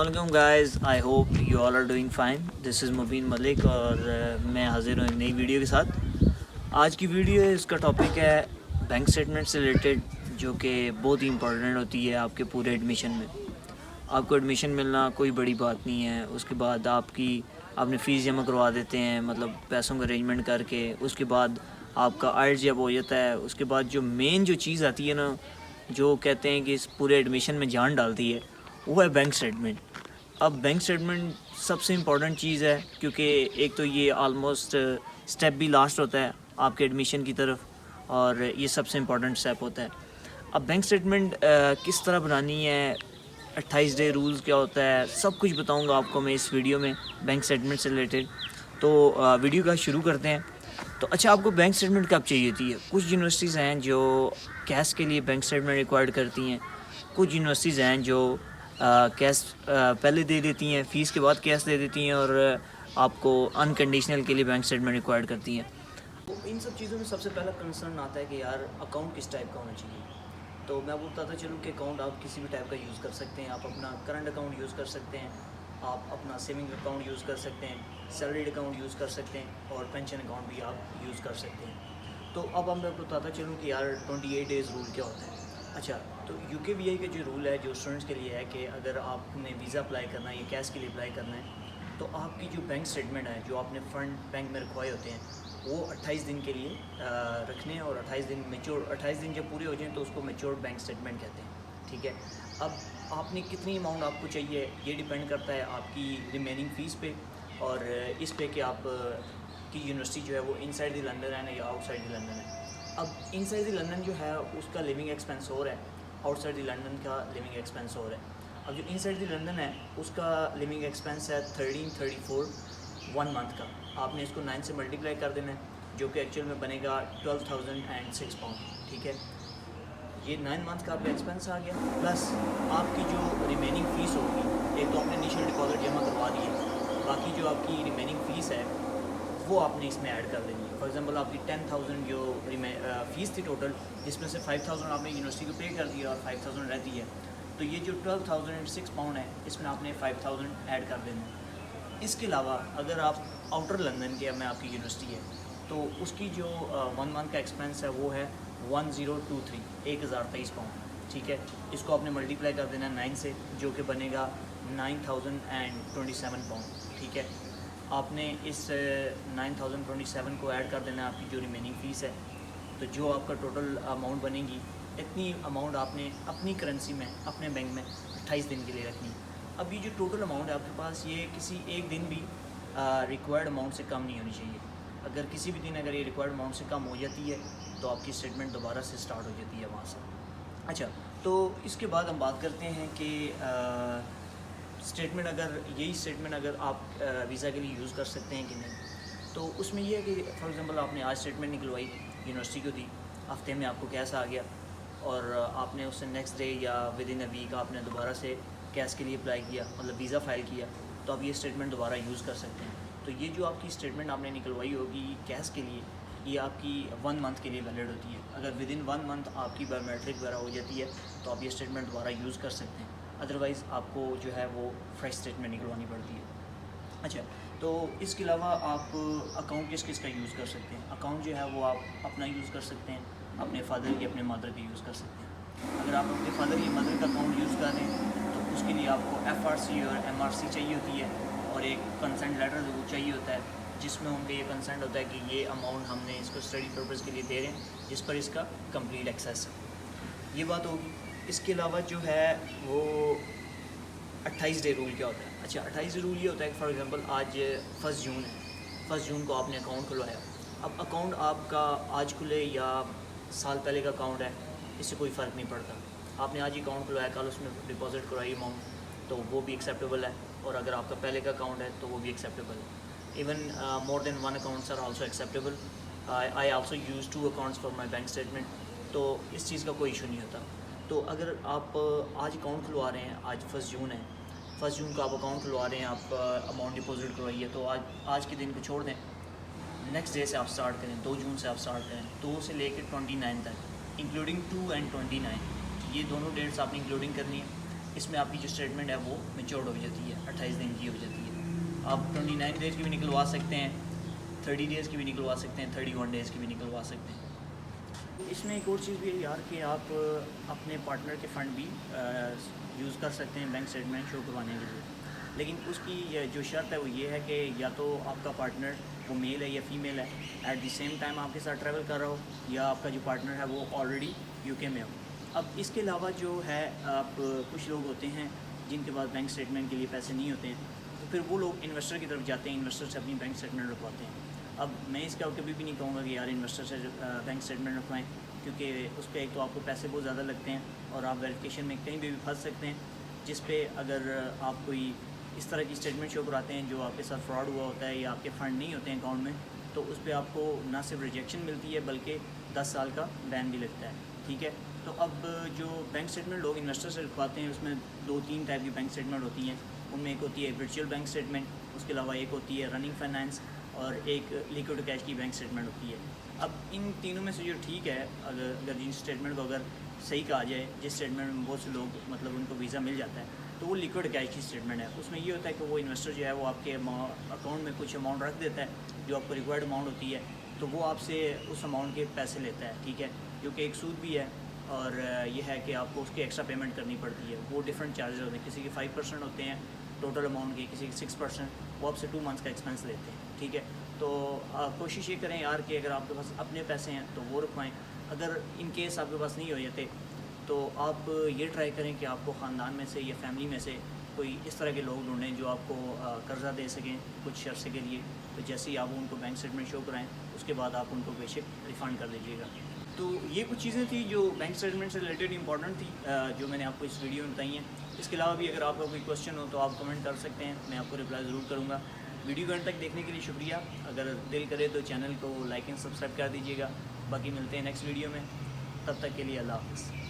अस्सलाम guys, I hope you all are doing fine. This is Mubeen Malik और मैं हाजिर हूँ एक नई वीडियो के साथ। आज की वीडियो इसका टॉपिक है बैंक स्टेटमेंट से रिलेटेड, जो कि बहुत ही इंपॉर्टेंट होती है आपके पूरे एडमिशन में। आपको एडमिशन मिलना कोई बड़ी बात नहीं है। उसके बाद आपने फ़ीस जमा करवा देते हैं, मतलब पैसों का अरेंजमेंट करके। उसके बाद आपका आइल्स जब हो जाता है, उसके बाद जो मेन जो चीज़ आती है ना, जो कहते हैं कि इस पूरे एडमिशन में जान डालती है, वो है बैंक स्टेटमेंट। अब बैंक स्टेटमेंट सबसे इम्पॉर्टेंट चीज़ है, क्योंकि एक तो ये आलमोस्ट स्टेप भी लास्ट होता है आपके एडमिशन की तरफ, और ये सबसे इम्पॉर्टेंट स्टेप होता है। अब बैंक स्टेटमेंट किस तरह बनानी है, 28 डे रूल्स क्या होता है, सब कुछ बताऊंगा आपको मैं इस वीडियो में बैंक स्टेटमेंट से रिलेटेड। तो वीडियो का शुरू करते हैं। तो अच्छा, आपको बैंक स्टेटमेंट कब चाहिए होती है? कुछ यूनिवर्सिटीज़ हैं जो कैश के लिए बैंक स्टेटमेंट रिक्वायर्ड करती हैं। कुछ यूनिवर्सिटीज़ हैं जो कैश पहले दे देती हैं, फ़ीस के बाद कैश दे देती हैं, और आपको अनकंडीशनल के लिए बैंक स्टेटमेंट रिक्वायर्ड करती हैं। तो इन सब चीज़ों में सबसे पहला कंसर्न आता है कि यार अकाउंट किस टाइप का होना चाहिए। तो मैं वो बताता चलूँ कि अकाउंट आप किसी भी टाइप का यूज़ कर सकते हैं। आप अपना करंट अकाउंट यूज़ कर सकते हैं, आप अपना सेविंग अकाउंट यूज़ कर सकते हैं, सैलरीड अकाउंट यूज़ कर सकते हैं, और पेंशन अकाउंट भी आप यूज़ कर सकते हैं। तो अब मैं बताता चलूँ कि यार 28 डेज़ रूल क्या होता है। अच्छा, तो UKVI का जो रूल है, जो स्टूडेंट्स के लिए है, कि अगर आपने वीज़ा अप्लाई करना है या कैश के लिए अप्लाई करना है, तो आपकी जो बैंक स्टेटमेंट है, जो आपने फ़ंड बैंक में रखवाए होते हैं, वो 28 दिन के लिए रखने हैं। और 28 दिन जब पूरे हो जाएं तो उसको मैच्योर्ड बैंक स्टेटमेंट कहते हैं। ठीक है। अब आपने कितनी अमाउंट आपको चाहिए, ये डिपेंड करता है आपकी रिमेनिंग फ़ीस पे, और इस पे कि आप की यूनिवर्सिटी जो है वो इनसाइड द लंदन है या आउटसाइड द लंदन है। अब इनसाइड द लंदन जो है उसका लिविंग एक्सपेंस और है, आउटसाइड द लंदन का लिविंग एक्सपेंस और है। अब जो इनसाइड द लंदन है उसका लिविंग एक्सपेंस है 1334 1 मंथ का। आपने इसको 9 से मल्टीप्लाई कर देना है, जो कि एक्चुअल में बनेगा 12,006 पाउंड। ठीक है। ये 9 मंथ का आपका एक्सपेंस आ गया, प्लस आपकी जो रिमेनिंग फ़ीस होगी, एक तो आपने इनिशियल डिपॉजिट जमा करवा दी है, बाकी जो आपकी रिमेनिंग फ़ीस है वो आपने इसमें ऐड कर देनी है। फॉर एग्जांपल आपकी 10,000 जो फ़ीस थी टोटल, जिसमें से 5,000 आपने यूनिवर्सिटी को पे कर दिया और 5,000 रहती है, तो ये जो 12,006 पाउंड है, इसमें आपने 5,000 ऐड कर देना है। इसके अलावा अगर आप आउटर लंदन के में आपकी यूनिवर्सिटी है, तो उसकी जो 1 मंथ का एक्सपेंस है वो है 1023 पाउंड। ठीक है। इसको आपने मल्टीप्लाई कर देना 9 से, जो कि बनेगा 9,027 पाउंड। ठीक है। आपने इस 9,027 को ऐड कर देना आपकी जो रिमेनिंग फ़ीस है, तो जो आपका टोटल अमाउंट बनेगी, इतनी अमाउंट आपने अपनी करेंसी में अपने बैंक में 28 दिन के लिए रखनी। अब ये जो टोटल अमाउंट है आपके पास, ये किसी एक दिन भी रिक्वायर्ड अमाउंट से कम नहीं होनी चाहिए। अगर किसी भी दिन अगर ये रिक्वायर्ड अमाउंट से कम हो जाती है, तो आपकी स्टेटमेंट दोबारा से स्टार्ट हो जाती है वहाँ से। अच्छा, तो इसके बाद हम बात करते हैं कि स्टेटमेंट अगर आप वीज़ा के लिए यूज़ कर सकते हैं कि नहीं। तो उसमें यह है कि फॉर एग्ज़ाम्पल आपने आज स्टेटमेंट निकलवाई, यूनिवर्सिटी को दी, हफ्ते में आपको कैश आ गया, और आपने उससे नेक्स्ट डे या विद इन अ वीक आपने दोबारा से कैश के लिए अप्लाई किया, मतलब वीज़ा फ़ाइल किया, तो आप ये स्टेटमेंट दोबारा यूज़ कर सकते हैं। तो ये जो आपकी स्टेटमेंट आपने निकलवाई होगी कैश के लिए, ये आपकी 1 मंथ के लिए वैलिड होती है। अगर विद इन 1 मंथ आपकी बायोमेट्रिक वगैरह हो जाती है, तो आप ये स्टेटमेंट दोबारा यूज़ कर सकते हैं। अदरवाइज़ आपको जो है वो फ्रेश स्टेटमेंट निकलवानी पड़ती है। अच्छा, तो इसके अलावा आप अकाउंट किस किस का यूज़ कर सकते हैं? अकाउंट जो है वो आप अपना यूज़ कर सकते हैं, अपने फादर या अपने मदर का यूज़ कर सकते हैं। अगर आप अपने फादर या मदर का अकाउंट यूज़ कर रहे हैं, तो उसके लिए आपको FRC और MRC चाहिए होती है, और एक कंसेंट लेटर ज़रूर चाहिए होता है, जिसमें उनका ये कंसेंट होता है कि ये अमाउंट हमने इसको स्टडी पर्पज़ के लिए दे रहे हैं, जिस पर इसका कंप्लीट एक्सेस है। ये बात होगी। इसके अलावा जो है वो 28 डे रूल क्या होता है? अच्छा, 28 डे रूल ये होता है कि फॉर एग्जांपल आज 1 जून है, 1 जून को आपने अकाउंट खुलवाया। अब अकाउंट आपका आज खुले या साल पहले का अकाउंट है, इससे कोई फ़र्क नहीं पड़ता। आपने आज ही अकाउंट खुलवाया, कल उसमें डिपॉजिट करवाई अमाउंट, तो वो भी एक्सेप्टेबल है, और अगर आपका पहले का अकाउंट है तो वो भी एक्सेप्टेबल है। Even more than 1 accounts are also acceptable. I also use 2 accounts for my bank statement, तो इस चीज़ का कोई इशू नहीं होता। तो अगर आप आज अकाउंट खुलवा रहे हैं, आज 1 जून है, 1 जून को आप अकाउंट खुलवा रहे हैं, आप अमाउंट डिपॉजिट करवाइए, तो आज के दिन को छोड़ दें, नेक्स्ट डे से आप स्टार्ट करें, 2 जून से आप स्टार्ट करें, 2 से लेकर 29 तक, इंक्लूडिंग 2 एंड 29, ये दोनों डेट्स आपने इंक्लूडिंग करनी है। इसमें आपकी जो स्टेटमेंट है वो मेच्योर्ड हो जाती है, 28 दिन की हो जाती है। आप 29 डेज़ की भी निकलवा सकते हैं, 30 डेज़ की भी निकलवा सकते हैं, 31 डेज़ की भी निकलवा सकते हैं। इसमें एक और चीज़ भी है यार कि आप अपने पार्टनर के फ़ंड भी यूज़ कर सकते हैं बैंक स्टेटमेंट शो करवाने के लिए, लेकिन उसकी जो शर्त है वो ये है कि या तो आपका पार्टनर वो मेल है या फीमेल है, एट द सेम टाइम आपके साथ ट्रैवल कर रहा हो, या आपका जो पार्टनर है वो ऑलरेडी यूके में हो। अब इसके अलावा जो है आप कुछ लोग होते हैं जिनके पास बैंक स्टेटमेंट के लिए पैसे नहीं होते हैं, तो फिर वो लोग इन्वेस्टर की तरफ जाते हैं, इन्वेस्टर से अपनी बैंक स्टेटमेंट रखवाते हैं। अब मैं इसका कभी भी नहीं कहूँगा कि यार इन्वेस्टर से बैंक स्टेटमेंट रखवाएं, क्योंकि उस पर एक तो आपको पैसे बहुत ज़्यादा लगते हैं और आप वेरिफिकेशन में कहीं भी फंस सकते हैं, जिस पे अगर आप कोई इस तरह की स्टेटमेंट शो कराते हैं जो आपके साथ फ्रॉड हुआ होता है या आपके फ़ंड नहीं होते हैं अकाउंट में, तो उस पर आपको ना सिर्फ रिजेक्शन मिलती है बल्कि 10 साल का बैन भी लगता है। ठीक है, तो अब जो बैंक स्टेटमेंट लोग इन्वेस्टर से रखवाते हैं उसमें 2-3 टाइप की बैंक स्टेटमेंट होती हैं। उनमें एक होती है वर्चुअल बैंक स्टेटमेंट, उसके अलावा एक होती है रनिंग फाइनेंस, और एक लिक्विड कैश की बैंक स्टेटमेंट होती है। अब इन तीनों में से जो ठीक है, अगर जिन स्टेटमेंट को अगर सही कहा जाए, जिस स्टेटमेंट में बहुत से लोग मतलब उनको वीज़ा मिल जाता है, तो वो लिक्विड कैश की स्टेटमेंट है। उसमें ये होता है कि वो इन्वेस्टर जो है वो आपके अकाउंट में कुछ अमाउंट रख देता है जो आपको रिक्वायर्ड अमाउंट होती है, तो वो आपसे उस अमाउंट के पैसे लेता है। ठीक है, जो कि एक सूद भी है, और ये है कि आपको उसकी एक्स्ट्रा पेमेंट करनी पड़ती है। वो डिफरेंट चार्जेस होते हैं, किसी के 5% होते हैं टोटल अमाउंट के, किसी के 6%, वो आपसे 2 मंथ्स का एक्सपेंस लेते हैं। ठीक है, तो कोशिश ये करें यार कि अगर आपके पास अपने पैसे हैं तो वो रखवाएं। अगर इन केस आपके पास नहीं हो जाते तो आप ये ट्राई करें कि आपको ख़ानदान में से या फैमिली में से कोई इस तरह के लोग ढूंढें जो आपको कर्ज़ा दे सकें कुछ अरसे के लिए। तो जैसे ही आप उनको बैंक स्टेटमेंट शो कराएं, उसके बाद आप उनको बेशक रिफ़ंड कर लीजिएगा। तो ये कुछ चीज़ें थी जो बैंक स्टेटमेंट से रिलेटेड इंपॉर्टेंट थी, जो मैंने आपको इस वीडियो में बताई हैं। इसके अलावा भी अगर आपका कोई क्वेश्चन हो तो आप कमेंट कर सकते हैं, मैं आपको रिप्लाई ज़रूर करूँगा। वीडियो को अंत तक देखने के लिए शुक्रिया। अगर दिल करे तो चैनल को लाइक एंड सब्सक्राइब कर दीजिएगा। बाकी मिलते हैं नेक्स्ट वीडियो में, तब तक के लिए अल्लाह हाफ़िज़।